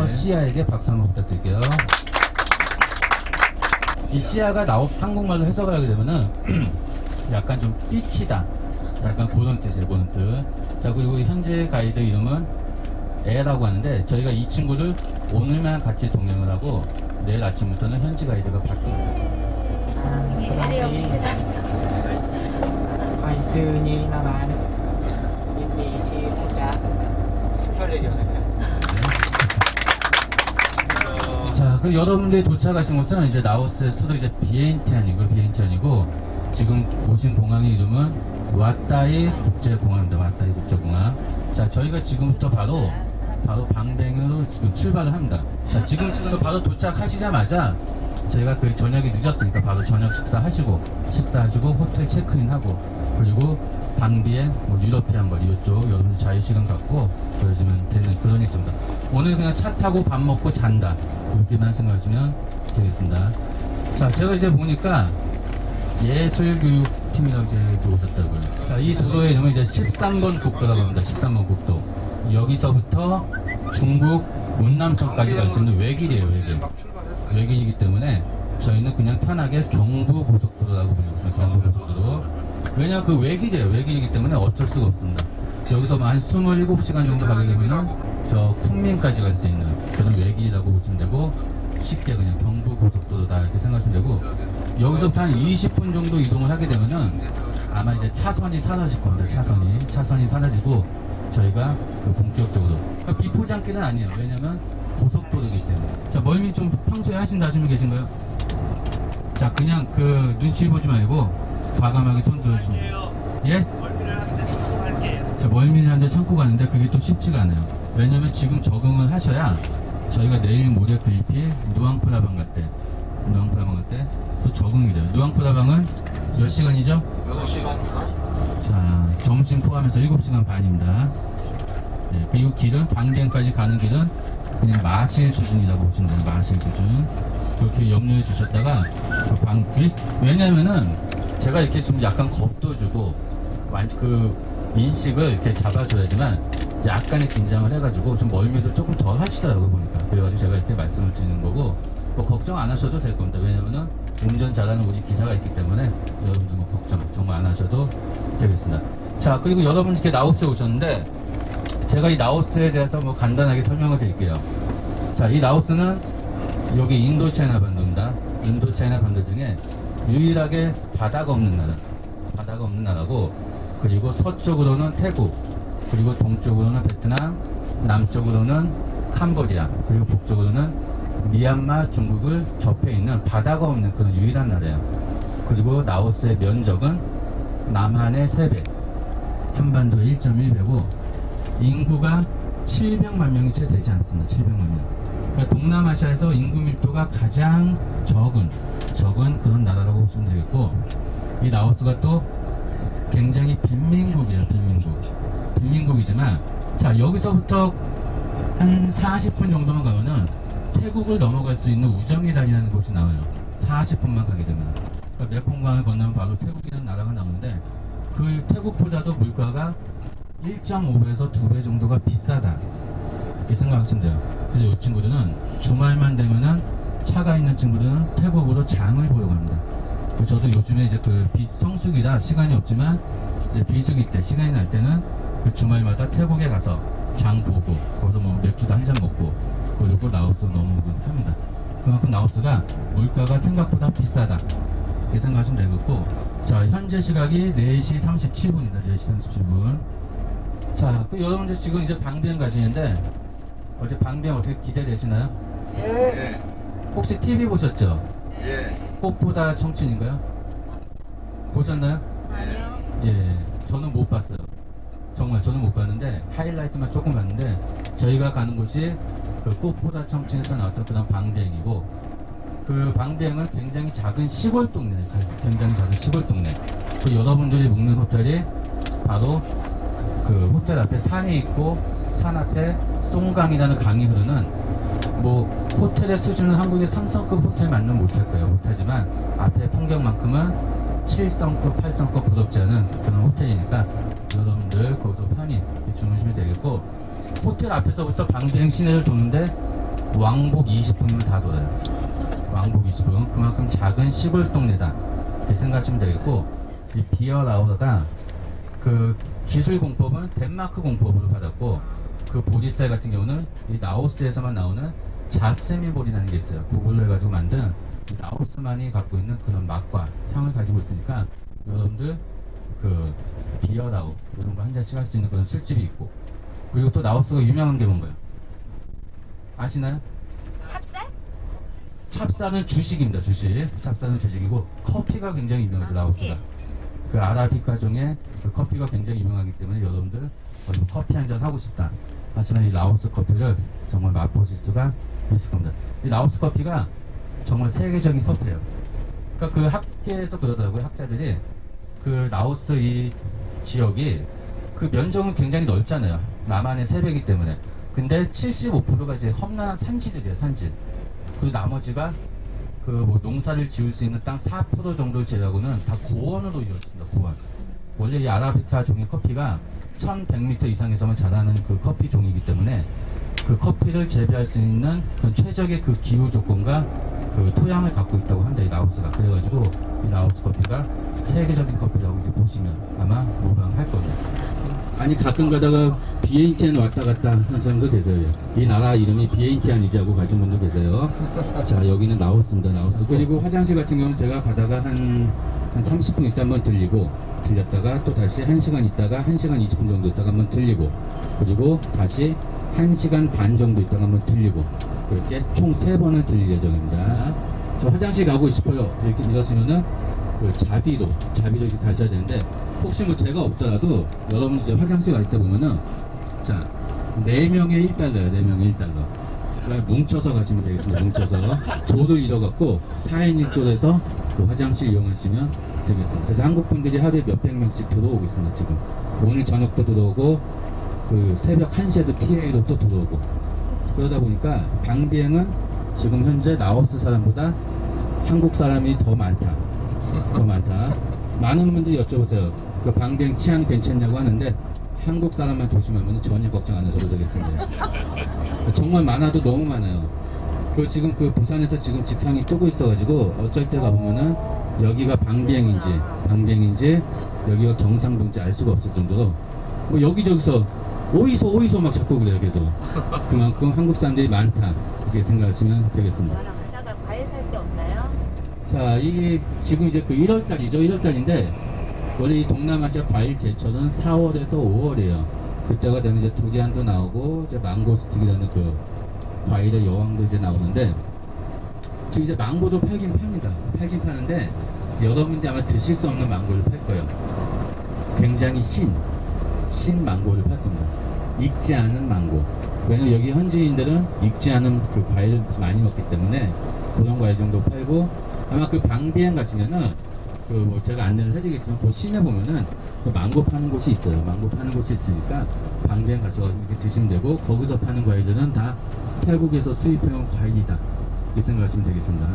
시아에게 박수 한번 부탁드릴게요. 이 시아가 한국말로 해석을 하게 되면은 약간 좀 삐치다, 약간 그런 뜻이에요. 그런 뜻. 자, 그리고 현재 가이드 이름은 에라고 하는데, 저희가 이 친구를 오늘만 같이 동행을 하고 내일 아침부터는 현지 가이드가 바뀝니다. あれをしてたんですよ。 ไปซื้อนี้ละร้านยินดีที่ได้ 생설 얘기하네 그냥. 자, 그 여러분들이 도착하신 곳은 이제 라오스의 수도 이제 비엔티안이고, 지금 오신 공항의 이름은 와타이 국제공항입니다. 와타이 국제공항. 자, 저희가 지금부터 바로 방뱅으로 지금 출발을 합니다. 자, 지금 바로 도착하시자마자 저희가 그 저녁이 늦었으니까 바로 저녁 식사하시고 호텔 체크인하고, 그리고 방비엔 유러피안 거리 이쪽 여러분 자유시간 갖고 그러시면 되는 그런 일정입니다. 오늘 그냥 차 타고 밥 먹고 잔다, 이렇게만 생각하시면 되겠습니다. 자, 제가 이제 보니까 예술교육팀이라고 이제 오셨다고요. 자, 이 도로의 이름은 이제 13번 국도라고 합니다. 13번 국도. 여기서부터 중국 운남선까지 갈 수 있는 외길이에요, 외길. 외길이기 때문에 저희는 그냥 편하게 경부고속도로라고 부르고 있습니다. 경부고속도로. 왜냐면 그 외길이에요. 외길이기 때문에 어쩔 수가 없습니다. 여기서 한 27시간 정도 가게 되면은 저 쿤민까지 갈 수 있는 그런 외길이라고 보시면 되고, 쉽게 그냥 경부고속도로다 이렇게 생각하시면 되고, 여기서부터 한 20분 정도 이동을 하게 되면은 아마 이제 차선이 사라질 겁니다. 차선이 사라지고 저희가 그 본격적으로, 그러니까 비포장길은 아니에요. 왜냐면 고속도로이기 때문에. 자, 멀미 좀 평소에 하신다 하시는 분 계신가요? 자, 그냥 그 눈치 보지 말고 과감하게 손 들어주시면. 예? 자, 멀미를 하는데 참고 가는데 그게 또 쉽지가 않아요. 왜냐면 지금 적응을 하셔야 저희가 내일 모레 그리피 누앙프라방 갈 때 또 적응이 돼요. 누앙프라방은 몇 시간이죠? 6시간. 자, 점심 포함해서 7시간 반입니다. 네, 그리고 길은 방댕까지 가는 길은 그냥 마실 수준이라고 보시면 돼요. 마실 수준. 그렇게 염려해 주셨다가 왜냐면은 제가 이렇게 좀 약간 겁도 주고 그 인식을 이렇게 잡아줘야지만 약간의 긴장을 해가지고 좀 멀미도 조금 덜 하시더라고요, 보니까. 그래가지고 제가 이렇게 말씀을 드리는 거고, 뭐 걱정 안 하셔도 될 겁니다. 왜냐면은 운전 잘하는 우리 기사가 있기 때문에 여러분들 뭐 걱정 정말 안 하셔도 되겠습니다. 자, 그리고 여러분 이렇게 라오스에 오셨는데 제가 이 라오스에 대해서 뭐 간단하게 설명을 드릴게요. 자, 이 라오스는 여기 인도차이나 반도입니다. 인도차이나 반도 중에 유일하게 바다가 없는 나라고, 그리고 서쪽으로는 태국, 그리고 동쪽으로는 베트남, 남쪽으로는 캄보디아, 그리고 북쪽으로는 미얀마, 중국을 접해 있는 바다가 없는 그런 유일한 나라예요. 그리고 라오스의 면적은 남한의 3배, 한반도의 1.1배고, 인구가 700만 명이 채 되지 않습니다. 700만 명. 그러니까 동남아시아에서 인구 밀도가 가장 적은 그런 나라라고 보시면 되겠고, 이 라오스가 또 굉장히 빈민국이에요. 빈민국이지만, 자, 여기서부터 한 40분 정도만 가면은 태국을 넘어갈 수 있는 우정이란이라는 곳이 나와요. 40분만 가게 되면. 그러니까 메콩강을 건너면 바로 태국이라는 나라가 나오는데, 그 태국보다도 물가가 1.5배에서 2배 정도가 비싸다, 이렇게 생각하시면 돼요. 그래서 이 친구들은 주말만 되면은 차가 있는 친구들은 태국으로 장을 보러 갑니다. 저도 요즘에 이제 그 성수기라 시간이 없지만 이제 비수기 때 시간이 날 때는 그 주말마다 태국에 가서 장 보고 거기서 뭐 맥주도 한 잔 먹고 그리고 라오스로 넘어오곤 합니다. 그만큼 라오스가 물가가 생각보다 비싸다, 이렇게 생각하시면 되겠고, 자, 현재 시각이 4시 37분입니다. 4시 37분. 자, 그 여러분들 지금 이제 방비행 가시는데 어제 방비행 어떻게 기대되시나요? 예. 혹시 TV 보셨죠? 예. 꽃보다 청춘인가요? 보셨나요? 아니요. 예, 저는 못 봤어요. 정말 저는 못 봤는데 하이라이트만 조금 봤는데, 저희가 가는 곳이 그 꽃보다 청춘에서 나왔던 그런 방비행이고, 그 방비행은 굉장히 작은 시골 동네예요. 굉장히 작은 시골 동네. 그 여러분들이 묵는 호텔이 바로 그 호텔 앞에 산이 있고, 산 앞에 송강이라는 강이 흐르는, 뭐 호텔의 수준은 한국의 3성급 호텔 맞는 못할 거예요. 못하지만 앞에 풍경만큼은 7성급, 8성급 부럽지 않은 그런 호텔이니까 여러분들 거기서 편히 주무시면 되겠고, 호텔 앞에서부터 방비행 시내를 도는데 왕복 20분이면 다 돌아요. 왕복 20분. 그만큼 작은 시골 동네다. 이렇게 생각하시면 되겠고, 이 비어라우가 그 기술 공법은 덴마크 공법으로 받았고, 그 보리쌀 같은 경우는 이 라오스에서만 나오는 자스민볼이라는 게 있어요. 그걸로 해가지고 만든 이 라오스만이 갖고 있는 그런 맛과 향을 가지고 있으니까 여러분들 그 비어라우 이런 거 한 잔씩 할 수 있는 그런 술집이 있고, 그리고 또 라오스가 유명한 게 뭔가요? 아시나요? 찹쌀? 찹쌀은 주식입니다. 주식. 찹쌀은 주식이고 커피가 굉장히 유명해요. 라오스가. 그 아라비카종의 그 커피가 굉장히 유명하기 때문에 여러분들 어디 커피 한 잔 하고 싶다 하시면 이 라오스 커피를 정말 맛보실 수가 있을 겁니다. 이 라오스 커피가 정말 세계적인 커피예요. 그러니까 그 학계에서 그러더라고요. 학자들이 그 라오스 이 지역이 그 면적은 굉장히 넓잖아요. 남한의 3배이기 때문에. 근데 75%가 이제 험난한 산지들이에요. 산지. 그리고 나머지가 그 뭐 농사를 지을 수 있는 땅 4% 정도를 제외하고는 다 고원으로 이루어집니다. 고원. 원래 이 아라비카 종의 커피가 1100m 이상에서만 자라는 그 커피 종이기 때문에 그 커피를 재배할 수 있는 그런 최적의 그 기후 조건과 그 토양을 갖고 있다고 한다, 이 라오스가. 그래가지고 이 라오스 커피가 세계적인 커피라고 이렇게 보시면 아마 무방할 겁니다. 아니 가끔 가다가 비엔티안 왔다 갔다 하는 사람도 계세요. 이 나라 이름이 비엔티안이자고 가신 분도 계세요. 자, 여기는 라오스입니다. 라오스. 그리고 화장실 같은 경우는 제가 가다가 한 30분 있다 한번 들렸다가 또 다시 1시간 있다가 1시간 20분 정도 있다가 한번 들리고, 그리고 다시 1시간 반 정도 있다가 한번 들리고, 그렇게 총 3번을 들릴 예정입니다. 저 화장실 가고 싶어요. 이렇게 이러시면은 그 자비로 이렇게 가셔야 되는데, 혹시 뭐 제가 없더라도 여러분 이제 화장실 갈 때 보면은 자 4명에 1달러예요. 4명에 1달러. 그러니까 뭉쳐서 가시면 되겠습니다. 뭉쳐서 조를 잃어갖고 4인 1조에서 그 화장실 이용하시면 되겠습니다. 그래서 한국 분들이 하루에 몇백 명씩 들어오고 있습니다. 지금 오늘 저녁도 들어오고 그 새벽 1시에도 TA로 또 들어오고, 그러다 보니까 방비행은 지금 현재 라오스 사람보다 한국 사람이 더 많다. 많은 분들이 여쭤보세요. 그 방비행 치안 괜찮냐고 하는데 한국 사람만 조심하면 전혀 걱정 안 하셔도 되겠습니다. 정말 많아도 너무 많아요. 그 지금 그 부산에서 지금 직항이 뜨고 있어가지고 어쩔 때 가보면은 여기가 방비행인지 여기가 경상도인지 알 수가 없을 정도로 뭐 여기저기서 오이소 막 자꾸 그래요. 계속 그만큼 한국 사람들이 많다 이렇게 생각하시면 되겠습니다. 저랑 하다가 과일 살 때 없나요? 자, 이게 지금 이제 그 1월달이죠. 1월달인데 원래 이 동남아시아 과일 제철은 4월에서 5월이에요. 그때가 되면 이제 두리안도 나오고 이제 망고스틱이라는 그 과일의 여왕도 이제 나오는데, 지금 이제 망고도 팔긴 파는데 여러분들이 아마 드실 수 없는 망고를 팔 거예요. 굉장히 신 망고를 팔 겁니다. 익지 않은 망고. 왜냐면 여기 현지인들은 익지 않은 그 과일을 많이 먹기 때문에 그런 과일 정도 팔고, 아마 그 방비행 같으면은 그 뭐 제가 안내를 해드리겠지만 그 시내 보면은 그 망고 파는 곳이 있어요. 망고 파는 곳이 있으니까 방비행 가셔가지고 이렇게 드시면 되고, 거기서 파는 과일들은 다 태국에서 수입해온 과일이다 이렇게 생각하시면 되겠습니다.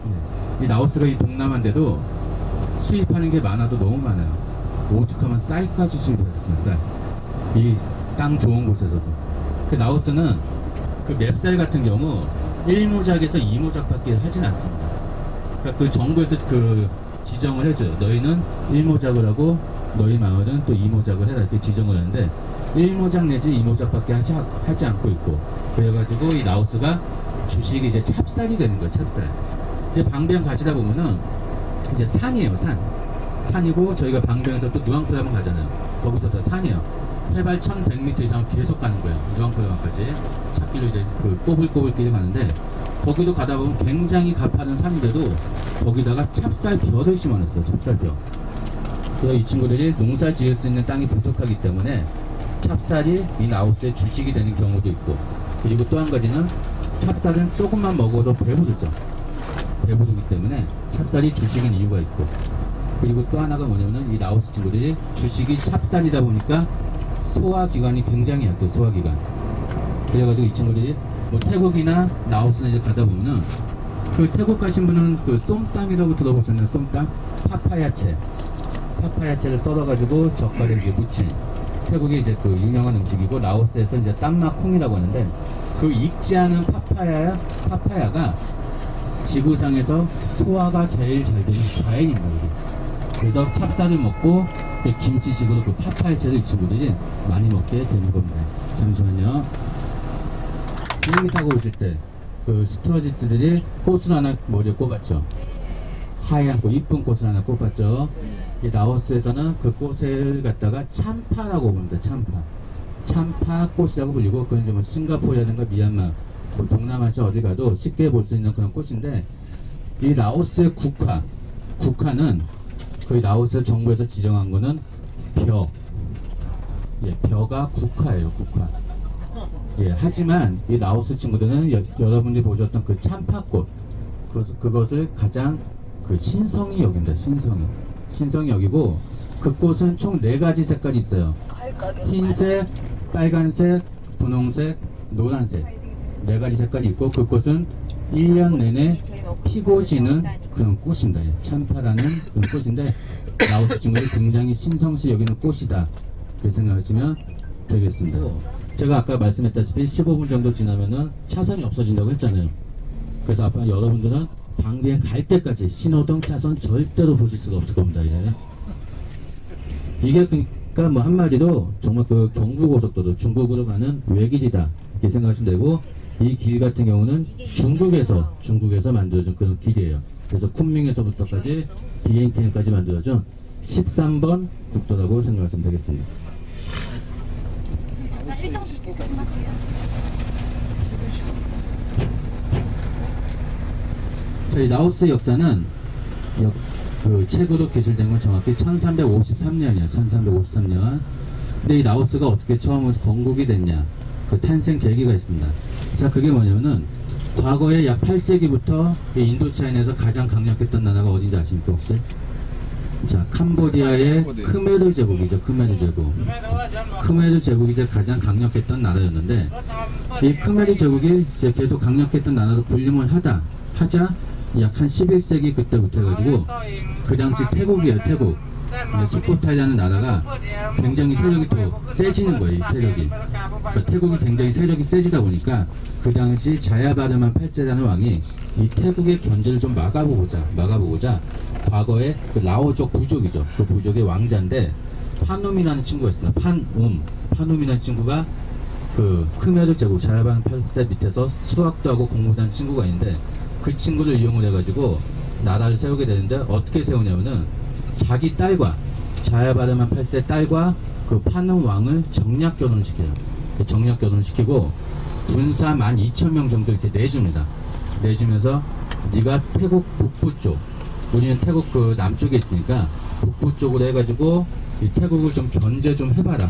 네. 이 라오스가 이 동남아인데도 수입하는 게 많아도 너무 많아요. 오죽하면 쌀까지 수입하셨어요. 쌀. 이 땅 좋은 곳에서도. 그 라오스는 그 맵쌀 같은 경우 1모작에서 2모작밖에 하진 않습니다. 그러니까 그 정부에서 그 지정을 해줘요. 너희는 1모작을 하고 너희 마을은 또 2모작을 해라 이렇게 지정을 하는데 1모작 내지 2모작밖에 하지 않고 있고, 그래가지고 이 라오스가 주식이 이제 찹쌀이 되는 거예요. 찹쌀. 이제 방비행 가시다 보면은 이제 산이에요. 산이고 저희가 방비행에서 또 누앙프에 한번 가잖아요. 거기도 다 산이에요. 해발 1100m 이상 계속 가는 거예요. 누앙프에까지 찾길로 이제 그 꼬불꼬불길을 가는데, 거기도 가다 보면 굉장히 가파른 산인데도 거기다가 찹쌀벼를 심어놨어요. 찹쌀벼. 그래서 이 친구들이 농사 지을 수 있는 땅이 부족하기 때문에 찹쌀이 이 라오스의 주식이 되는 경우도 있고, 그리고 또 한 가지는 찹쌀은 조금만 먹어도 배부르죠. 배부르기 때문에 찹쌀이 주식인 이유가 있고, 그리고 또 하나가 뭐냐면은 이 라오스 친구들이 주식이 찹쌀이다 보니까 소화기관이 굉장히 약해요. 소화기관. 그래가지고 이 친구들이 뭐 태국이나 라오스나 이제 가다 보면은 그 태국 가신 분은 그 쏨땀이라고 들어보셨나요? 쏨땀? 파파야채를 썰어가지고 젓갈에 이제 무친 태국의 이제 그 유명한 음식이고, 라오스에서 이제 땀마콩이라고 하는데, 그 익지 않은 파파야가 지구상에서 소화가 제일 잘 되는 과일인 거예요. 그래서 찹쌀을 먹고 김치식으로 그 파파야채를 이 친구들이 많이 먹게 되는 겁니다. 잠시만요. 비행기 타고 오실 때 그 스튜어디스들이 꽃을 하나 머리에 꼽았죠. 하얀 꽃, 이쁜 꽃을 하나 꼽았죠. 이 라오스에서는 그 꽃을 갖다가 참파라고 부릅니다. 참파 꽃이라고 불리고, 그건 좀 싱가포르라든가 미얀마, 뭐 동남아시아 어디 가도 쉽게 볼 수 있는 그런 꽃인데, 이 라오스의 국화는 거의 라오스 정부에서 지정한 거는 벼가 국화예요. 국화. 예, 하지만 이 라오스 친구들은 여러분들이 보셨던 그 참파꽃, 그것을 가장 그 신성히 여긴다. 신성히 여기고, 그 꽃은 총 4가지 색깔이 있어요. 흰색, 빨간색, 분홍색, 노란색. 4가지 색깔이 있고, 그 꽃은 1년 내내 피고 지는 그런 꽃입니다. 예, 참파라는 그런 꽃인데, 라오스 친구들이 굉장히 신성시 여기는 꽃이다. 그렇게 생각하시면 되겠습니다. 제가 아까 말씀했다시피 15분 정도 지나면은 차선이 없어진다고 했잖아요. 그래서 아빠 여러분들은 방비행 갈 때까지 신호등 차선 절대로 보실 수가 없을 겁니다. 예. 이게 그러니까 뭐 한마디로 정말 그 경부고속도로 중국으로 가는 외길이다 이렇게 생각하시면 되고, 이 길 같은 경우는 중국에서 만들어진 그런 길이에요. 그래서 쿤밍에서부터까지 비엔티엔까지 만들어진 13번 국도라고 생각하시면 되겠습니다. 저희 라오스 역사는 그 책으로 기술된 건 정확히 1353년이에요. 1353년. 근데 이 라오스가 어떻게 처음으로 건국이 됐냐? 그 탄생 계기가 있습니다. 자, 그게 뭐냐면은 과거에 약 8세기부터 인도차이나에서 가장 강력했던 나라가 어딘지 아십니까 혹시? 자, 캄보디아의 크메르 제국이죠. 크메르 제국이 이제 가장 강력했던 나라였는데, 이 크메르 제국이 이제 계속 강력했던 나라로 군림을 하자 약 한 11세기 그때부터 해가지고, 그 당시 태국이에요. 태국. 이제 수코타이라는 나라가 굉장히 세력이 더 세지는 거예요. 이 세력이. 그러니까 태국이 굉장히 세력이 세지다 보니까 그 당시 자야바르만 8세라는 왕이 이 태국의 견제를 좀 막아보고자 과거에 그 라오족 부족이죠. 그 부족의 왕자인데 판움이라는 친구가 있습니다. 판움이라는 친구가 그 크메르 제국 자야바르만 8세 밑에서 수학도 하고 공부도 하는 친구가 있는데, 그 친구를 이용을 해가지고 나라를 세우게 되는데, 어떻게 세우냐면은 자기 딸과 자야바르만 8세 딸과 그 판움 왕을 정략 결혼시켜요. 그 정략 결혼시키고 군사 12,000명 정도 이렇게 내줍니다. 내주면서 네가 태국 북부 쪽, 우리는 태국 그 남쪽에 있으니까 북부 쪽으로 해가지고 이 태국을 좀 견제 좀 해봐라.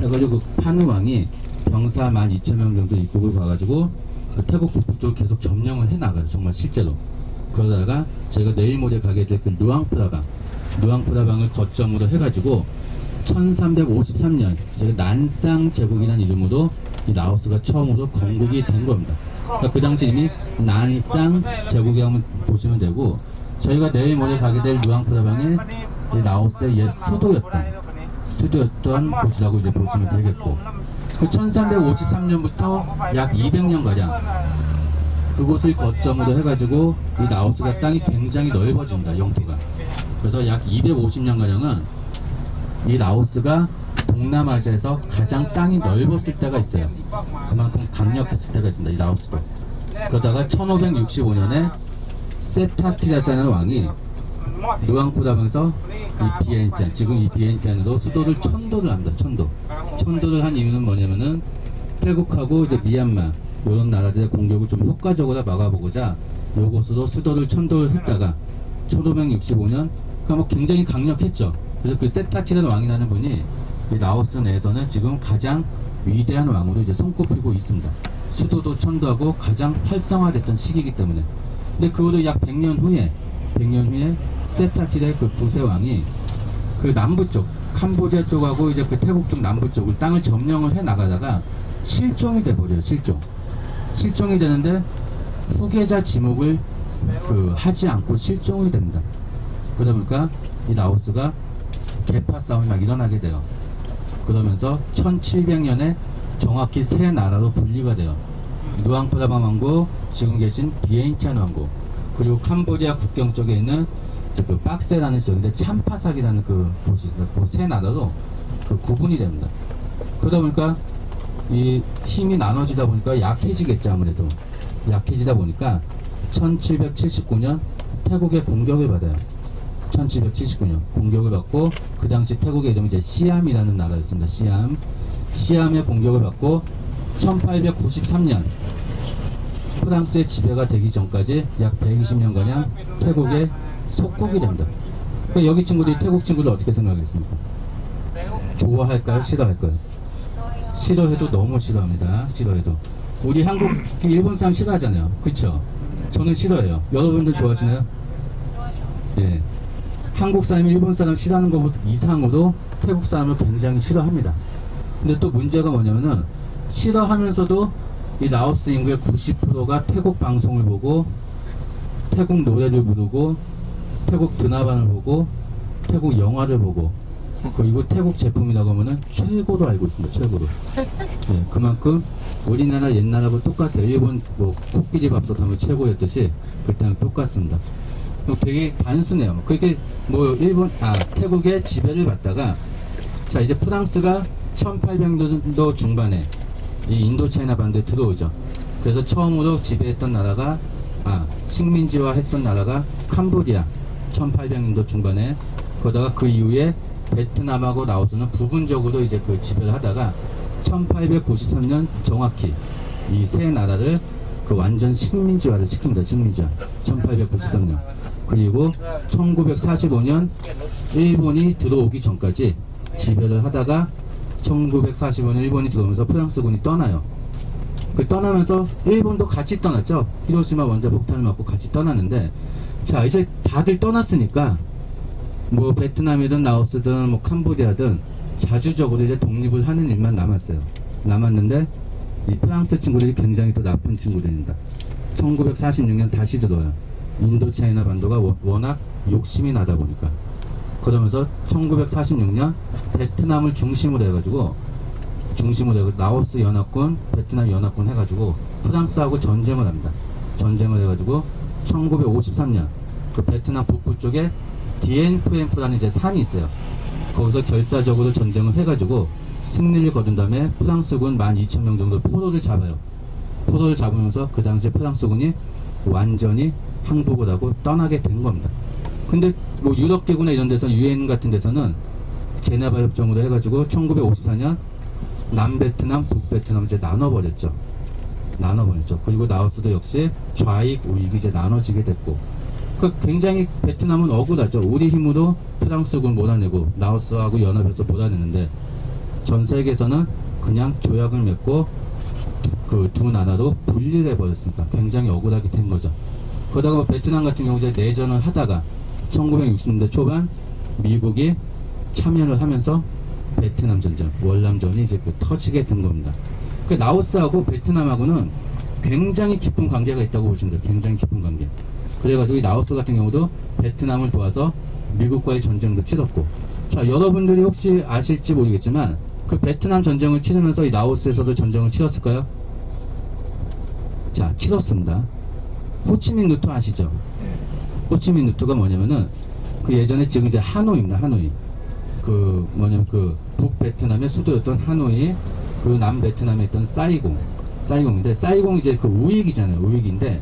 해가지고 그 판움 왕이 병사 12,000명 정도 입국을 가가지고 그 태국 북부 쪽을 계속 점령을 해나가요. 정말 실제로. 그러다가 저희가 내일 모레 가게 될 그 누앙프라방을 거점으로 해가지고 1353년 저희가 난상 제국이라는 이름으로 이 라오스가 처음으로 건국이 된 겁니다. 그러니까 그 당시 이미 난상 제국이 한번 보시면 되고, 저희가 내일 모레 가게 될 누앙프라방이 이 라오스의 옛 수도였던 곳이라고 이제 보시면 되겠고, 그 1353년부터 약 200년가량 그곳을 거점으로 해가지고 이 라오스가 땅이 굉장히 넓어집니다. 영토가. 그래서 약 250년가량은 이 라오스가 동남아시아에서 가장 땅이 넓었을 때가 있어요. 그만큼 강력했을 때가 있습니다. 이 라오스도. 그러다가 1565년에 세타티라사라는 왕이 누앙프라방에서 이 비엔티안, 지금 이 비엔티안으로 수도를 천도를 합니다. 천도를 한 이유는 뭐냐면은 태국하고 이제 미얀마 이런 나라들의 공격을 좀 효과적으로 막아보고자 요곳으로 수도를 천도를 했다가 1565년, 그러니까 뭐 굉장히 강력했죠. 그래서 그 세타티라는 왕이라는 분이 이 라오스 내에서는 지금 가장 위대한 왕으로 이제 손꼽히고 있습니다. 수도도 천도하고 가장 활성화됐던 시기이기 때문에. 근데 그후로 약 100년 후에 세타티라의 그 부세 왕이 그 남부 쪽, 캄보디아 쪽하고 이제 그 태국 쪽 남부 쪽을 땅을 점령을 해 나가다가 실종이 돼버려요. 실종이 되는데 후계자 지목을 하지 않고 실종이 됩니다. 그러다 보니까 이 라오스가 계파 싸움이 막 일어나게 돼요. 그러면서 1700년에 정확히 세 나라로 분리가 돼요. 누앙프라방 왕국, 지금 계신 비엔티안 왕국, 그리고 캄보디아 국경 쪽에 있는 그 박세라는 지역인데 참파삭이라는 그 도시, 그 세 나라로 그 구분이 됩니다. 그러다 보니까 이 힘이 나눠지다 보니까 약해지겠죠. 아무래도 약해지다 보니까 1779년 태국의 공격을 받아요. 1779년 공격을 받고, 그 당시 태국의 이름이 이제 시암이라는 나라였습니다. 시암의 공격을 받고 1893년 프랑스의 지배가 되기 전까지 약 120년가량 태국의 속국이 됩니다. 그러니까 여기 친구들이 태국 친구들 어떻게 생각하겠습니까? 좋아할까요? 싫어할까요? 싫어해도 너무 싫어합니다. 싫어해도. 우리 한국, 일본 사람 싫어하잖아요. 그쵸? 저는 싫어해요. 여러분들 좋아하시나요? 예. 한국 사람이 일본 사람 싫어하는 것보다 이상으로 태국 사람을 굉장히 싫어합니다. 근데 또 문제가 뭐냐면은, 싫어하면서도 이 라오스 인구의 90%가 태국 방송을 보고, 태국 노래를 부르고, 태국 드라마를 보고, 태국 영화를 보고, 그리고 태국 제품이라고 하면은 최고로 알고 있습니다. 최고로. 예, 그만큼 우리나라 옛날하고 똑같아요. 일본 뭐 코끼리 밥솥 하면 최고였듯이 그때랑 똑같습니다. 되게 단순해요. 그게 뭐 태국의 지배를 받다가, 자 이제 프랑스가 1800년도 중반에 이 인도차이나 반도에 들어오죠. 그래서 처음으로 지배했던 나라가 식민지화 했던 나라가 캄보디아 1800년도 중반에, 그러다가 그 이후에 베트남하고 라오스는 부분적으로 이제 그 지배를 하다가 1893년 정확히 이 세 나라를 그 완전 식민지화를 시킵니다. 식민지화. 1893년. 그리고 1945년 일본이 들어오기 전까지 지배를 하다가 1945년 일본이 들어오면서 프랑스군이 떠나요. 그 떠나면서 일본도 같이 떠났죠. 히로시마 원자 폭탄을 맞고 같이 떠났는데, 자 이제 다들 떠났으니까 뭐 베트남이든 라오스든 뭐 캄보디아든 자주적으로 이제 독립을 하는 일만 남았어요. 남았는데 이 프랑스 친구들이 굉장히 또 나쁜 친구들입니다. 1946년 다시 들어와요. 인도차이나 반도가 워낙 욕심이 나다 보니까. 그러면서 1946년 베트남을 중심으로 해가지고 라오스 연합군, 베트남 연합군 해가지고 프랑스하고 전쟁을 합니다. 전쟁을 해가지고 1953년 그 베트남 북부 쪽에 디엔프엠프라는 이제 산이 있어요. 거기서 결사적으로 전쟁을 해가지고 승리를 거둔 다음에 프랑스군 12,000명 정도 포로를 잡아요. 포로를 잡으면서 그 당시에 프랑스군이 완전히 항복을 하고 떠나게 된 겁니다. 근데 뭐 유럽계구나 이런 데서 유엔 같은 데서는 제네바 협정으로 해가지고 1954년 남베트남, 북베트남 이제 나눠버렸죠. 그리고 라오스도 역시 좌익, 우익이 이제 나눠지게 됐고, 굉장히 베트남은 억울하죠. 우리 힘으로 프랑스군 몰아내고 라오스하고 연합해서 몰아내는데 전 세계에서는 그냥 조약을 맺고 그 두 나라로 분리를 해버렸으니까 굉장히 억울하게 된 거죠. 그러다가 뭐 베트남 같은 경우 이제 내전을 하다가 1960년대 초반 미국이 참여를 하면서 베트남 전쟁, 월남전이 이제 터지게 된 겁니다. 그 라오스하고 베트남하고는 굉장히 깊은 관계가 있다고 보시면 돼요. 굉장히 깊은 관계. 그래가지고 이 라오스 같은 경우도 베트남을 도와서 미국과의 전쟁도 치렀고, 자 여러분들이 혹시 아실지 모르겠지만 그 베트남 전쟁을 치르면서 이 라오스에서도 전쟁을 치렀을까요? 자 치렀습니다. 호치민 루트 아시죠? 호치민 루트가 뭐냐면은 그 예전에 지금 이제 하노이입니다. 하노이. 그 뭐냐면 그 북베트남의 수도였던 하노이, 그 남베트남에 있던 사이공인데 사이공이 이제 그 우익이잖아요. 우익인데,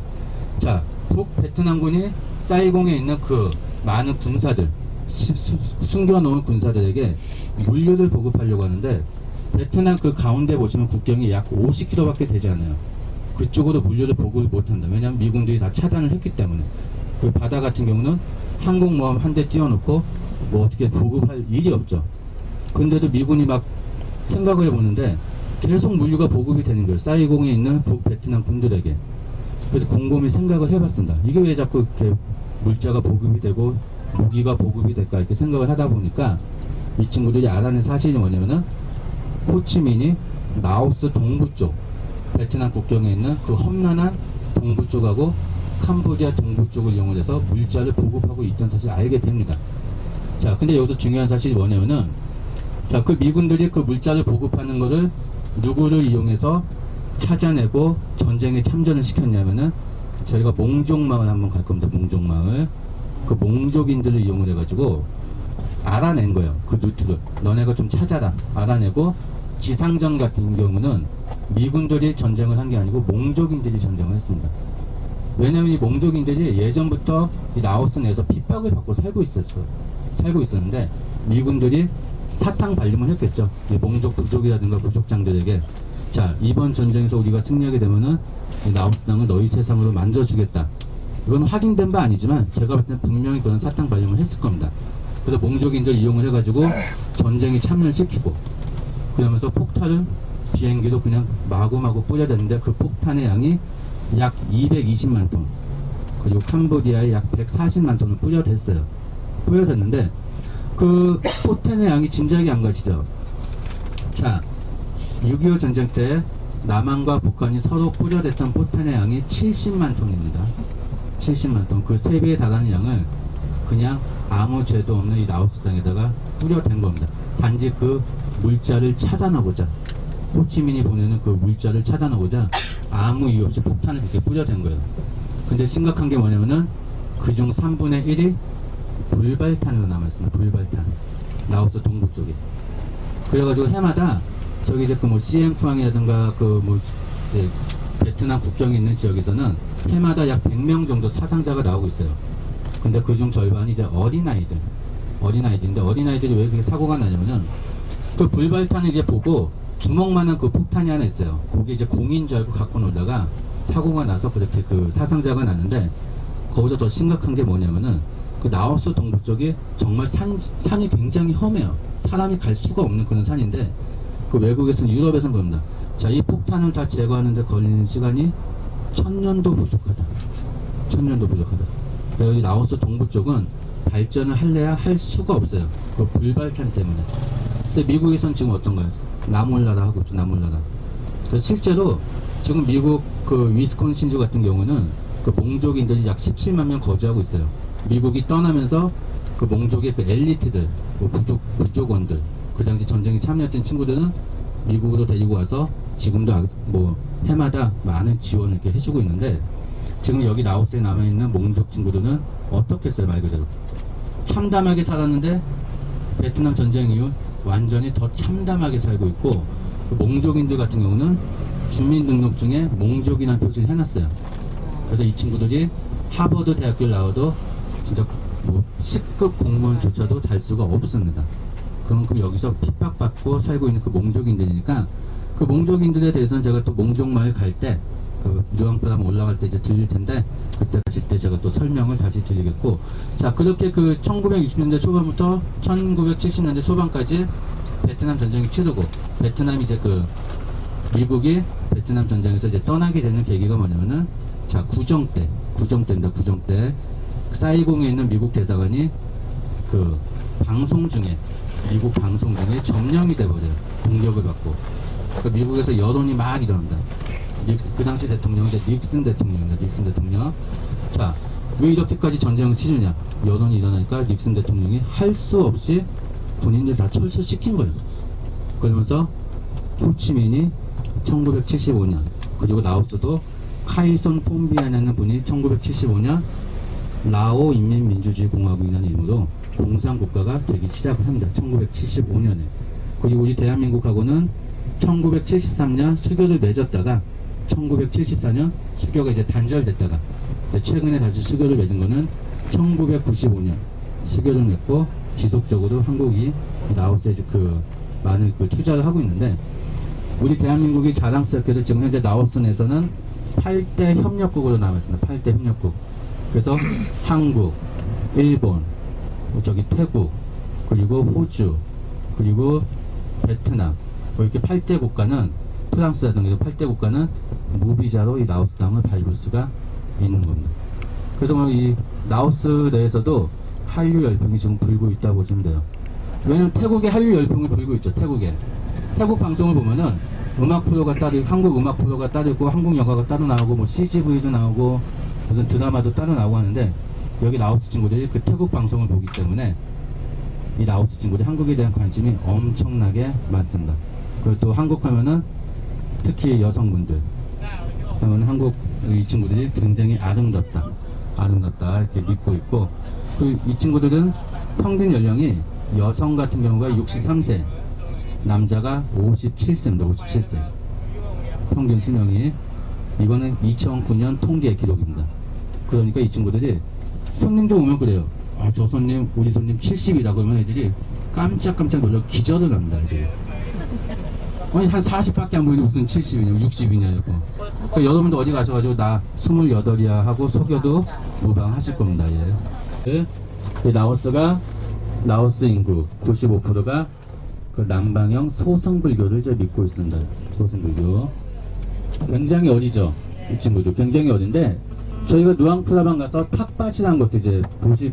자 북베트남군이 사이공에 있는 그 많은 군사들, 숨겨놓은 군사들에게 물류를 보급하려고 하는데, 베트남 그 가운데 보시면 국경이 약 50km밖에 되지 않아요. 그쪽으로 물류를 보급을 못한다. 왜냐하면 미군들이 다 차단을 했기 때문에. 그 바다 같은 경우는 항공모함 한 대 띄워놓고 뭐 어떻게 보급할 일이 없죠. 근데도 미군이 막 생각을 해보는데 계속 물류가 보급이 되는 거예요. 사이공에 있는 북베트남 군들에게. 그래서 곰곰이 생각을 해봤습니다. 이게 왜 자꾸 이렇게 물자가 보급이 되고 무기가 보급이 될까 이렇게 생각을 하다 보니까 이 친구들이 알아낸 사실이 뭐냐면은 호치민이 라오스 동부 쪽, 베트남 국경에 있는 그 험난한 동부 쪽하고 캄보디아 동부 쪽을 이용해서 물자를 보급하고 있던 사실을 알게 됩니다. 자, 근데 여기서 중요한 사실이 뭐냐면은, 자, 그 미군들이 그 물자를 보급하는 거를 누구를 이용해서 찾아내고 전쟁에 참전을 시켰냐면은 저희가 몽족마을 한번 갈 겁니다. 몽족마을. 그 몽족인들을 이용을 해가지고 알아낸 거예요. 그 루트를. 너네가 좀 찾아라. 알아내고 지상전 같은 경우는 미군들이 전쟁을 한 게 아니고 몽족인들이 전쟁을 했습니다. 왜냐면 이 몽족인들이 예전부터 이 라오스 내에서 핍박을 받고 살고 있었는데 미군들이 사탕 발림을 했겠죠. 이 몽족 부족이라든가 부족장들에게 자, 이번 전쟁에서 우리가 승리하게 되면은 이 라오스 땅을 너희 세상으로 만들어주겠다. 이건 확인된 바 아니지만 제가 볼 때는 분명히 그런 사탕 발림을 했을 겁니다. 그래서 몽족인들 이용을 해가지고 전쟁에 참여를 시키고 그러면서 폭탄을 비행기로 그냥 마구마구 뿌려댔는데 그 폭탄의 양이 약 220만 톤 그리고 캄보디아에 약 140만 톤을 뿌려댔어요. 뿌려댔는데 그 포탄의 양이 짐작이 안 가시죠? 자, 6.25 전쟁 때 남한과 북한이 서로 뿌려댔던 포탄의 양이 70만 톤입니다. 70만 톤. 그 3배에 달하는 양을 그냥 아무 죄도 없는 이 라오스 땅에다가 뿌려댄 겁니다. 단지 그 물자를 차단하고자 호치민이 보내는 그 물자를 차단하고자 아무 이유 없이 폭탄을 이렇게 뿌려댄 거예요. 근데 심각한 게 뭐냐면은 그중 3분의 1이 불발탄으로 남아있습니다. 불발탄. 라오스 동부 쪽에. 그래가지고 해마다 저기 이제 그 뭐 시엔쿠항이라든가 그 뭐 이제 베트남 국경에 있는 지역에서는 해마다 약 100명 정도 사상자가 나오고 있어요. 근데 그중 절반이 이제 어린아이들인데 어린아이들이 왜 그렇게 사고가 나냐면은 그 불발탄을 이제 보고 주먹만한 그 폭탄이 하나 있어요. 그게 이제 공인 줄 알고 갖고 놀다가 사고가 나서 그렇게 그 사상자가 났는데 거기서 더 심각한 게 뭐냐면은 그 라오스 동부 쪽이 정말 산이 굉장히 험해요. 사람이 갈 수가 없는 그런 산인데 그 외국에서는 유럽에서는 봅니다. 자, 이 폭탄을 다 제거하는데 걸리는 시간이 1000년도 부족하다. 1000년도 부족하다. 그래서 이 라오스 동부 쪽은 발전을 할래야 할 수가 없어요. 그 불발탄 때문에. 근데 미국에서는 지금 어떤가요? 나몰라라 하고 있죠. 나몰라라. 그래서 실제로 지금 미국 그 위스콘신주 같은 경우는 그 몽족인들이 약 17만 명 거주하고 있어요. 미국이 떠나면서 그 몽족의 그 엘리트들, 뭐 부족원들, 그 당시 전쟁에 참여했던 친구들은 미국으로 데리고 와서 지금도 뭐 해마다 많은 지원을 이렇게 해주고 있는데 지금 여기 라오스에 남아있는 몽족 친구들은 어떻게 했어요? 말 그대로 참담하게 살았는데 베트남 전쟁 이후 완전히 더 참담하게 살고 있고 그 몽족인들 같은 경우는 주민등록증에 몽족이라는 표시를 해놨어요. 그래서 이 친구들이 하버드 대학교를 나와도 진짜 뭐 10급 공무원조차도 달 수가 없습니다. 그만큼 여기서 핍박받고 살고 있는 그 몽족인들이니까 그 몽족인들에 대해서는 제가 또 몽족마을 갈 때 그 누앙프람 올라갈 때 이제 들릴 텐데 그때 가실 때 제가 또 설명을 다시 드리겠고 자 그렇게 그 1960년대 초반부터 1970년대 초반까지 베트남 전쟁이 치르고 베트남이 이제 그 미국이 베트남 전쟁에서 이제 떠나게 되는 계기가 뭐냐면은 자 구정 때 사이공에 있는 미국 대사관이 그 방송 중에 미국 방송 중에 점령이 돼버려요. 공격을 받고. 그 미국에서 여론이 막 일어납니다. 그 당시 대통령은 이제 닉슨 대통령입니다. 닉슨 대통령. 자, 왜 이렇게까지 전쟁을 치느냐? 여론이 일어나니까 닉슨 대통령이 할 수 없이 군인들 다 철수시킨 거예요. 그러면서 호치민이 1975년 그리고 라오스도 카이손 폼비안이라는 분이 1975년 라오 인민민주주의 공화국이라는 이름으로 공산국가가 되기 시작을 합니다. 1975년에. 그리고 우리 대한민국하고는 1973년 수교를 맺었다가 1974년 수교가 이제 단절됐다가 이제 최근에 다시 수교를 맺은 거는 1995년 수교를 맺고 지속적으로 한국이 라오스에 그 많은 그 투자를 하고 있는데 우리 대한민국이 자랑스럽게도 지금 현재 라오스 내에서는 8대 협력국으로 남았습니다. 8대 협력국. 그래서 한국, 일본, 저기 태국, 그리고 호주, 그리고 베트남, 뭐 이렇게 8대 국가는 프랑스라든가 8대 국가는 무비자로 이 라오스 땅을 밟을 수가 있는 겁니다. 그래서 뭐 이 라오스 내에서도 한류 열풍이 지금 불고 있다고 보시면 돼요. 왜냐면 태국에 한류 열풍이 불고 있죠. 태국에. 태국 방송을 보면은 음악 프로가 따로 있고, 한국 음악 프로가 따로 있고, 한국 영화가 따로 나오고, 뭐 CGV도 나오고, 무슨 드라마도 따로 나오고 하는데, 여기 라오스 친구들이 그 태국 방송을 보기 때문에, 이 라오스 친구들이 한국에 대한 관심이 엄청나게 많습니다. 그리고 또 한국 하면은, 특히 여성분들 그러면 한국 이 친구들이 굉장히 아름답다 이렇게 믿고 있고 이 친구들은 평균 연령이 여성 같은 경우가 63세 남자가 57세입니다. 57세 평균 수명이 이거는 2009년 통계 기록입니다. 그러니까 이 친구들이 손님들 오면 그래요. 저 손님 우리 손님 70이다 그러면 애들이 깜짝깜짝 놀라 기절을 합니다. 애들이. 아니 한 40밖에 안 보이는데 무슨 70이냐 60이냐 이거. 그러니까 여러분도 어디 가셔가지고 나 28이야 하고 속여도 무방하실 겁니다. 예. 라오스 인구 95%가 그 남방형 소승불교를 이제 믿고 있습니다. 소승불교 굉장히 어리죠. 이 친구도 굉장히 어린데 저희가 누앙프라방 가서 탁밭이라는 것도 이제 보실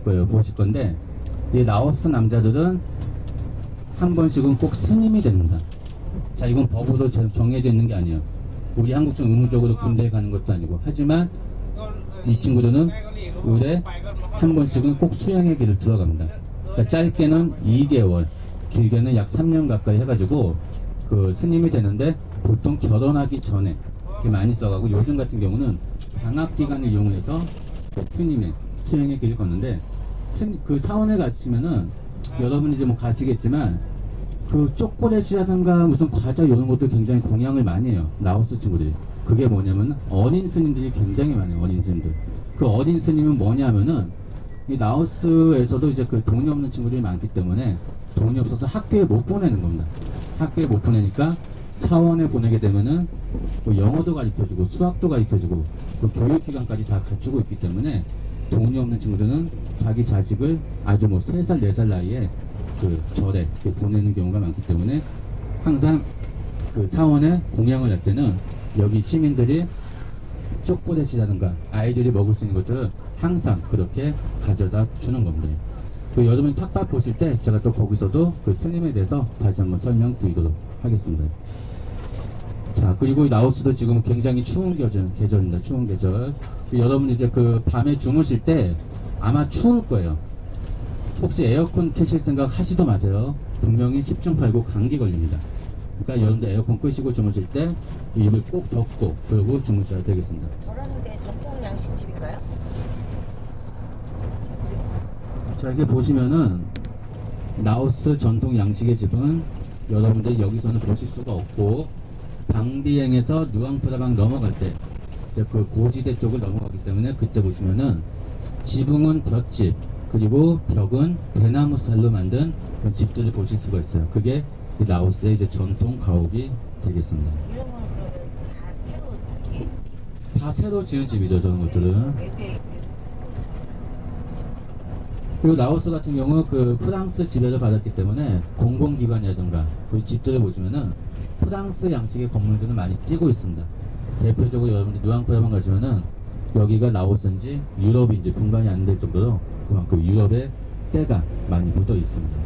건데 이 라오스 남자들은 한 번씩은 꼭 스님이 됩니다. 자, 이건 법으로 정해져 있는 게 아니에요. 우리 한국처럼 의무적으로 군대에 가는 것도 아니고 하지만 이 친구들은 올해 한 번씩은 꼭 수양의 길을 들어갑니다. 그러니까 짧게는 2개월 길게는 약 3년 가까이 해가지고 그 스님이 되는데 보통 결혼하기 전에 이렇게 많이 써가고 요즘 같은 경우는 방학 기간을 이용해서 스님의 수행의 길을 걷는데 그 사원에 가시면은 여러분이 이제 뭐 가시겠지만 그 초콜릿이라든가 무슨 과자 이런 것도 굉장히 공양을 많이 해요. 라오스 친구들이. 그게 뭐냐면 어린 스님들이 굉장히 많아요. 어린 스님들. 그 어린 스님은 뭐냐면은 이 라오스에서도 이제 그 돈이 없는 친구들이 많기 때문에 돈이 없어서 학교에 못 보내는 겁니다. 학교에 못 보내니까 사원에 보내게 되면은 뭐 영어도 가르쳐주고 수학도 가르쳐주고 그 교육기관까지 다 갖추고 있기 때문에 돈이 없는 친구들은 자기 자식을 아주 뭐 3살, 4살 나이에 그 절에 보내는 경우가 많기 때문에 항상 그 사원에 공양을 할 때는 여기 시민들이 초콜릿이라든가 아이들이 먹을 수 있는 것들을 항상 그렇게 가져다 주는 겁니다. 그 여러분이 탁밭 보실 때 제가 또 거기서도 그 스님에 대해서 다시 한번 설명드리도록 하겠습니다. 자, 그리고 라오스도 지금 굉장히 추운 계절입니다. 추운 계절. 여러분 이제 그 밤에 주무실 때 아마 추울 거예요. 혹시 에어컨 트실 생각 하지도 마세요. 분명히 10중 8구 감기 걸립니다. 그러니까 여러분들 에어컨 끄시고 주무실 때 입을 꼭 덮고 그러고 주무셔야 되겠습니다. 저라는 게 전통 양식집인가요? 자, 이렇게 보시면은 라오스 전통 양식의 집은 여러분들 여기서는 보실 수가 없고 방비행에서 누앙프라방 넘어갈 때 그 고지대 쪽을 넘어가기 때문에 그때 보시면은 지붕은 볏집 그리고 벽은 대나무 살로 만든 그런 집들을 보실 수가 있어요. 그게 라오스의 이제 전통 가옥이 되겠습니다. 이런 거는 그러면 다 새로 이렇게 다 새로 지은 집이죠, 저런 것들은. 외국에 그리고 라오스 같은 경우 그 프랑스 지배를 받았기 때문에 공공기관이라든가 그 집들을 보시면은 프랑스 양식의 건물들은 많이 띄고 있습니다. 대표적으로 여러분들 누앙프라방 가시면은 여기가 라오스인지 유럽인지 분간이 안 될 정도로 그만큼 유럽의 때가 많이 묻어 있습니다.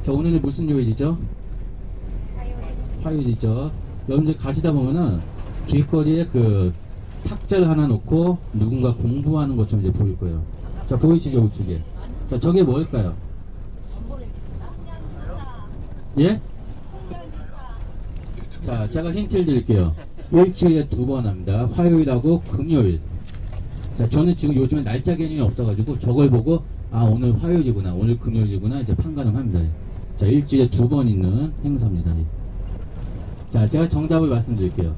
자, 오늘은 무슨 요일이죠? 화요일이죠. 여러분들 가시다 보면은 길거리에 그 탁자를 하나 놓고 누군가 공부하는 것처럼 이제 보일 거예요. 자, 보이시죠, 우측에? 자, 저게 뭘까요? 예? 자, 제가 힌트를 드릴게요. 일주일에 2번 합니다. 화요일하고 금요일. 자, 저는 지금 요즘에 날짜 개념이 없어가지고 저걸 보고 아, 오늘 화요일이구나, 오늘 금요일이구나 이제 판단을 합니다. 자, 일주일에 2번 있는 행사입니다. 자, 제가 정답을 말씀드릴게요.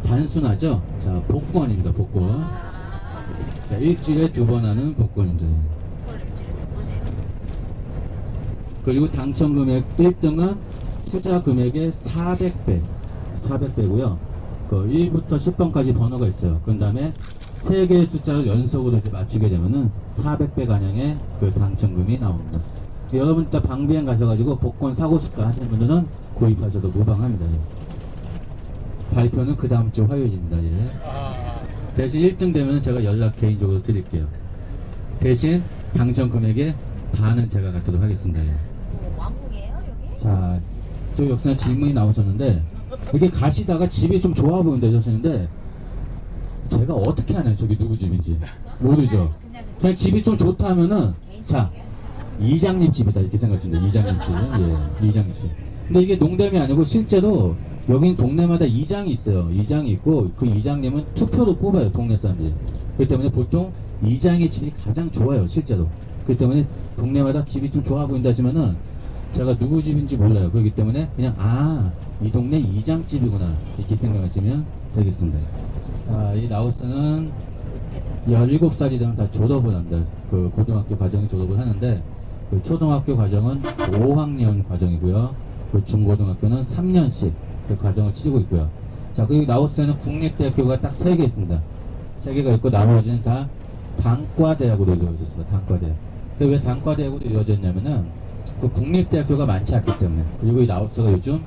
단순하죠? 자, 복권입니다. 복권. 자, 일주일에 2번 하는 복권입니다. 그리고 당첨 금액 1등은 투자 금액의 400배. 400배고요. 그 1부터 10번까지 번호가 있어요. 그 다음에 3개의 숫자를 연속으로 이제 맞추게 되면은 400배 가량의 그 당첨금이 나옵니다. 여러분 이따 방비행 가셔가지고 복권 사고 싶다 하시는 분들은 구입하셔도 무방합니다. 예. 발표는 그 다음 주 화요일입니다. 예. 대신 1등 되면 제가 연락 개인적으로 드릴게요. 대신 당첨 금액의 반은 제가 갖도록 하겠습니다. 예. 왕궁이에요 여기? 자, 또 역시나 질문이 나오셨는데 이렇게 가시다가 집이 좀 좋아 보인다 이러시는데 제가 어떻게 아나요? 저기 누구 집인지 모르죠. 그냥 집이 좀 좋다 하면은 자, 이장님 집이다 이렇게 생각했습니다. 이장님 집. 예, 이장님 집. 근데 이게 농담이 아니고 실제로 여긴 동네마다 이장이 있어요. 이장이 있고 그 이장님은 투표로 뽑아요. 동네 사람들이. 그렇기 때문에 보통 이장의 집이 가장 좋아요. 실제로. 그렇기 때문에 동네마다 집이 좀 좋아 보인다 하시면은 제가 누구 집인지 몰라요. 그렇기 때문에 그냥 이 동네 이장집이구나 이렇게 생각하시면 되겠습니다. 이 라오스는 17살이 되면 다 졸업을 합니다. 그 고등학교 과정이 졸업을 하는데 그 초등학교 과정은 5학년 과정이고요. 그 중고등학교는 3년씩 그 과정을 치르고 있고요. 자, 그리고 라오스에는 국립대학교가 딱 3개 있습니다. 3개가 있고 나머지는 다 단과대학으로 이루어져 있습니다. 단과대학. 근데 왜 단과대학으로 이루어져 있냐면은 그 국립대학교가 많지 않기 때문에. 그리고 이 라오스가 요즘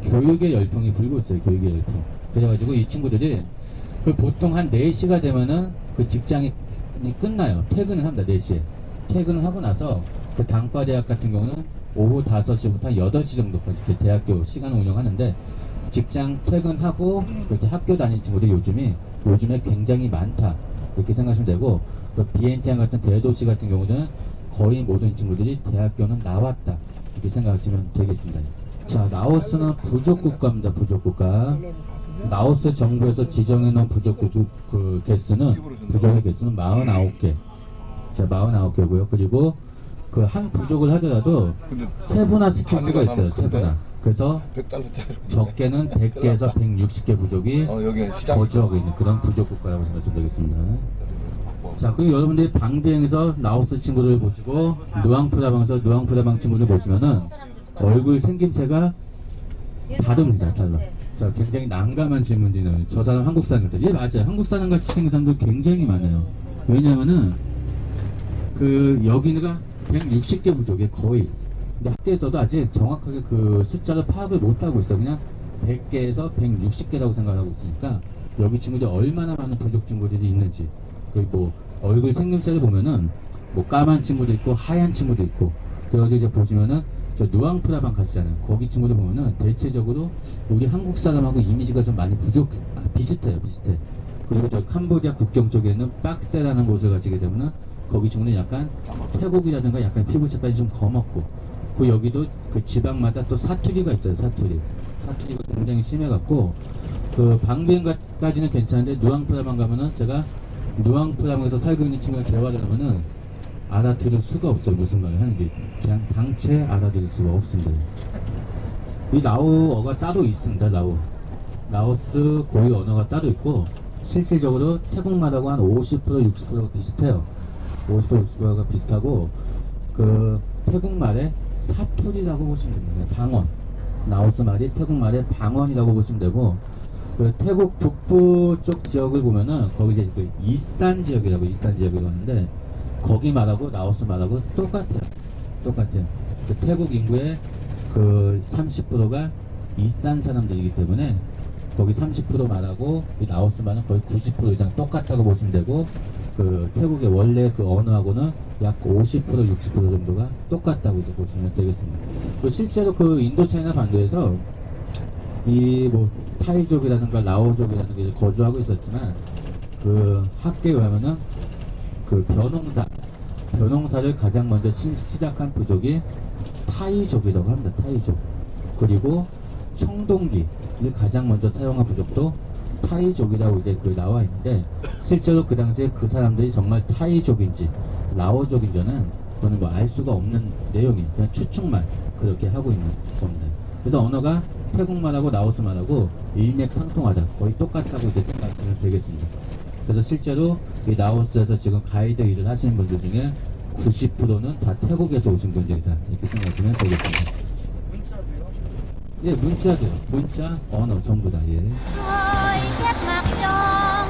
교육의 열풍이 불고 있어요. 교육의 열풍. 그래가지고 이 친구들이 그 보통 한 4시가 되면은 그 직장이 끝나요. 퇴근을 합니다. 4시에. 퇴근을 하고 나서 그 단과대학 같은 경우는 오후 5시부터 8시 정도까지 이렇게 대학교 시간을 운영하는데 직장 퇴근하고 그렇게 학교 다니는 친구들이 요즘에 굉장히 많다. 이렇게 생각하시면 되고 그 비엔티안 같은 대도시 같은 경우는 거의 모든 친구들이 대학교는 나왔다. 이렇게 생각하시면 되겠습니다. 자, 라오스는 부족국가입니다. 부족국가. 라오스 정부에서 지정해놓은 부족국 그 개수는 부족의 개수는 49개. 자, 49개고요. 그리고 그 한 부족을 하더라도 세분화 시킬 수가 있어요. 세분화. 그래서 100달러짜리. 적게는 100개에서 160개 부족이 여기는 시장. 거주하고 있는 그런 부족국가라고 생각하시면 되겠습니다. 자, 그리고 여러분들이 방비행에서 라오스 친구들 보시고 누앙프라방에서 누앙프라방 친구들 보시면은 얼굴 생김새가 다릅니다. 달라. 자, 굉장히 난감한 질문이네요. 저 사람 한국 사람들. 예, 맞아요. 한국 사람 같이 생긴 사람들 굉장히 많아요. 왜냐면은 그 여기가 160개 부족에 거의. 근데 학교에서도 아직 정확하게 그 숫자를 파악을 못하고 있어요. 그냥 100개에서 160개라고 생각하고 있으니까 여기 친구들이 얼마나 많은 부족 친구들이 있는지. 그리고 얼굴 생김새를 보면은 뭐 까만 친구도 있고 하얀 친구도 있고. 그래서 이제 보시면은 저 누앙프라방 가시잖아요. 거기 친구들 보면은 대체적으로 우리 한국 사람하고 이미지가 좀 많이 비슷해요. 비슷해. 그리고 저 캄보디아 국경 쪽에 있는 박세라는 곳을 가시게 되면은 거기 친구는 약간 태국이라든가 약간 피부 색깔이 좀 검었고 그 여기도 그 지방마다 또 사투리가 있어요. 사투리가 굉장히 심해갖고 그 방비행까지는 괜찮은데 누앙프라방 가면은 제가 누앙프라방에서 살고 있는 친구랑 대화를 하면은 알아들을 수가 없어요. 무슨 말을 하는지 그냥 당최 알아들을 수가 없습니다. 이 라오어가 따로 있습니다. 라오스 고유 언어가 따로 있고 실질적으로 태국말하고 한 50% 60%가 비슷해요. 50% 60%가 비슷하고 그 태국말의 사투리라고 보시면 됩니다. 방언. 라오스 말이 태국말의 방언이라고 보시면 되고 그 태국 북부 쪽 지역을 보면은 거기 이제 그 이산 지역이라고 하는데 거기 말하고 라오스 말하고 똑같아요. 그 태국 인구의 그 30%가 이산 사람들이기 때문에 거기 30% 말하고 이 라오스 말은 거의 90% 이상 똑같다고 보시면 되고 그 태국의 원래 그 언어하고는 약 50% 60% 정도가 똑같다고 보시면 되겠습니다. 그 실제로 그 인도차이나 반도에서 이 뭐 타이족이라든가 라오족이라는 게 거주하고 있었지만 그 학계에 의하면은 그 변홍사를 가장 먼저 시작한 부족이 타이족이라고 합니다. 타이족. 그리고 청동기를 가장 먼저 사용한 부족도 타이족이라고 이제 그 나와 있는데 실제로 그 당시에 그 사람들이 정말 타이족인지 라오족인지는 그거는 뭐 알 수가 없는 내용이 그냥 추측만 그렇게 하고 있는 겁니다. 그래서 언어가 태국말하고 라오스말하고 일맥상통하다 거의 똑같다고 이제 생각하면 되겠습니다. 그래서 실제로 이 라오스에서 지금 가이드 일을 하시는 분들 중에 90%는 다 태국에서 오신 분들이다 이렇게 생각하시면 되겠습니다. 문자도요? 예, 문자도요. 문자, 언어 전부 다 예. เก็บหมักจอง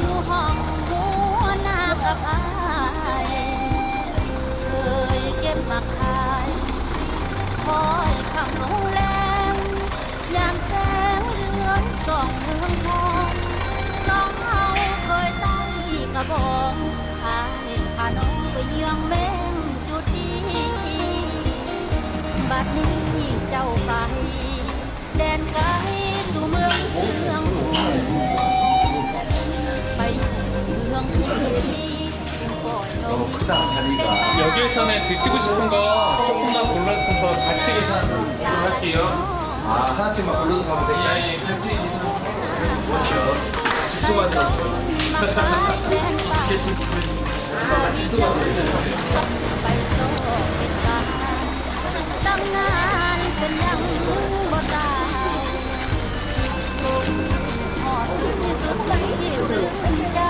อยู่ห้องหัวหน้ากับอายเคยเก็บหมักขายคอยคำลงแรงยามแสงเดือนส่องเมืองทองสองเฮาเคยตั้งกระบอกขายพาน้องไปเยืองแมงจุดดีบัดนี้เจ้าไปแดนไกลสู่เมืองเมืองไปอยู่เมืองที่ปล่อยลม 여기에서는 드시고 싶은 거 조금만 골라서 같이 계산하도록 할게요. 하나씩만 골라서 가면 될까요? 예, 같이. 그렇죠. 집중하는 거. 집중하는 거. ไปโซเหตุการณ์ตำนานเป็นยังบ่ตายคงหอดที่สุดที่สุดใจ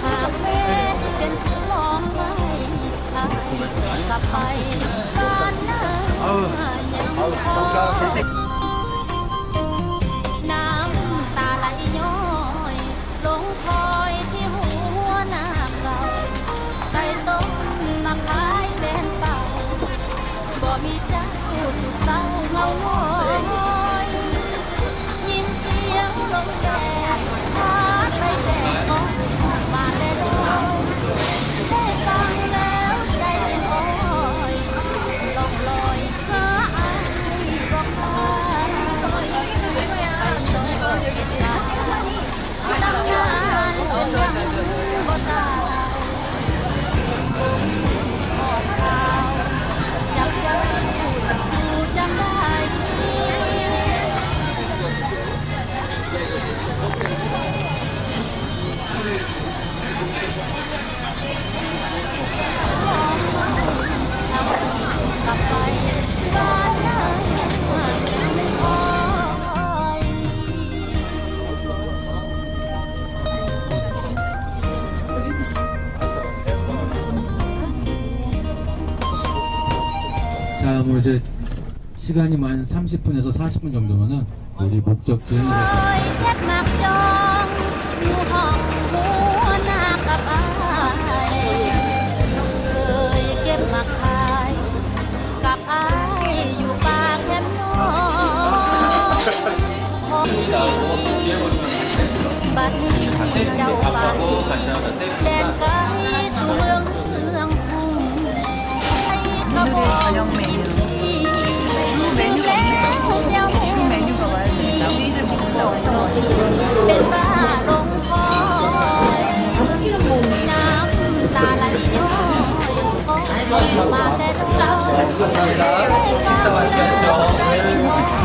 หากเวทเป็นผู้มองไว้ใครกลับไปบ้านหน้ายังคอยน้ำตาไหลย้อยลงคอยที่หัวหน้าเก่าไก่ต้มมาขายเป็นเป่าบ่มีเจ้าสุดเศร้าเงาหอยยินเสียงลมแดดพัดไปแดดออกมาแต่ลอยได้ฟังแล้วใจเป็นอ้อยล่องลอยหาอายบอกคอยไปโซเฮ็ดงานตำนานเป็นยังบ่ตาย ออกข่าวจับเจ้าอยู่จำได้ กลับไปบ้านนาคอย 자, 뭐 이제 시간이 한 30분에서 40분 정도면은 우리 목적지에 คอยแท็กมักจองอยู่ห้องหัวหน้ากับอายเคยเก็บมาขายกับอายอยู่ปากแคมน้อยบัดนี้เจ้าไปแดนไกลสู่เมืองกรุงให้กระบอกกินดีลืมแล้วเจ้าเป็นบ้าลงคอยน้ำตาไหลย้อยมาแต่เรา 식사 맛있게 하죠.